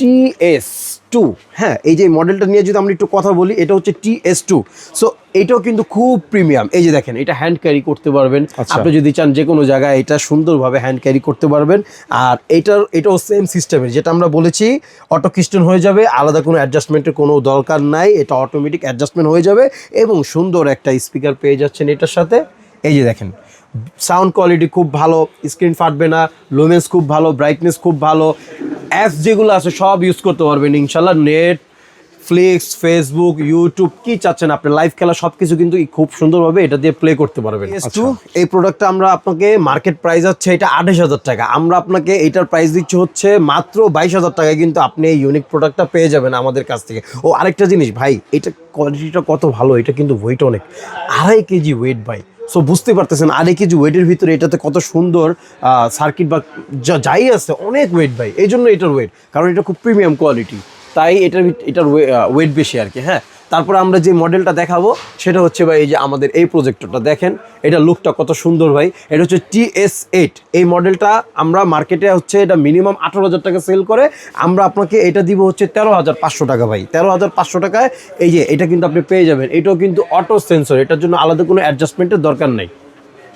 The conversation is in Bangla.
TS2। হ্যাঁ, এই যে মডেলটা নিয়ে যদি আমরা একটু কথা বলি, এটা হচ্ছে TS2। সো এটাও কিন্তু খুব প্রিমিয়াম। এই যে দেখেন, এটা হ্যান্ড ক্যারি করতে পারবেন। আপনি যদি চান যে কোনো জায়গায় এটা সুন্দরভাবে হ্যান্ড ক্যারি করতে পারবেন। আর এটাও সেম সিস্টেমের, যেটা আমরা বলেছি অটো কিস্টেন হয়ে যাবে, আলাদা কোনো অ্যাডজাস্টমেন্টের কোনো দরকার নাই, এটা অটোমেটিক অ্যাডজাস্টমেন্ট হয়ে যাবে এবং সুন্দর একটা স্পিকার পেয়ে যাচ্ছেন এটার সাথে। এই যে দেখেন, সাউন্ড কোয়ালিটি খুব ভালো, স্ক্রিন ফাটবে না, লুমেন্স খুব ভালো, ব্রাইটনেস খুব ভালো, অ্যাপস যেগুলো আছে সব ইউজ করতে পারবেন ইনশাল্লাহ। নেট, ফ্লিক্স, ফেসবুক, ইউটিউব কি চাচ্ছেন আপনি, লাইভ খেলা সব কিছু কিন্তু খুব সুন্দরভাবে এটা দিয়ে প্লে করতে পারবেন। এই প্রোডাক্টটা আমরা আপনাকে, মার্কেট প্রাইস হচ্ছে এটা 28,000 টাকা, আমরা আপনাকে এটার প্রাইস দিচ্ছি হচ্ছে মাত্র 22,000 টাকায়, কিন্তু আপনি এই ইউনিক প্রোডাক্টটা পেয়ে যাবেন আমাদের কাছ থেকে। ও আরেকটা জিনিস ভাই, এটা কোয়ালিটিটা কত ভালো, এটা কিন্তু ওয়েট অনেক, 2.5 কেজি ওয়েট ভাই। সো বুঝতে পারতেছেন 2.5 কেজি ওয়েটের ভিতরে এটাতে কত সুন্দর সার্কিট বা যাই আছে, অনেক ওয়েট ভাই। এই জন্য এটার ওয়েট, কারণ এটা খুব প্রিমিয়াম কোয়ালিটি, তাই এটার ওয়েট বেশি আর কি। হ্যাঁ, তারপরে আমরা যে মডেলটা দেখাবো সেটা হচ্ছে ভাই এই যে আমাদের এই প্রজেক্টরটা দেখেন, এটা লুকটা কত সুন্দর ভাই। এটা হচ্ছে TS8। এই মডেলটা আমরা মার্কেটে হচ্ছে এটা মিনিমাম 18,000 টাকা সেল করে, আমরা আপনাকে এটা দিব হচ্ছে 13,500 টাকা ভাই। 13,500 টাকায় এই যে এটা কিন্তু আপনি পেয়ে যাবেন। এটাও কিন্তু অটো সেন্সর, এটার জন্য আলাদা কোনো অ্যাডজাস্টমেন্টের দরকার নাই।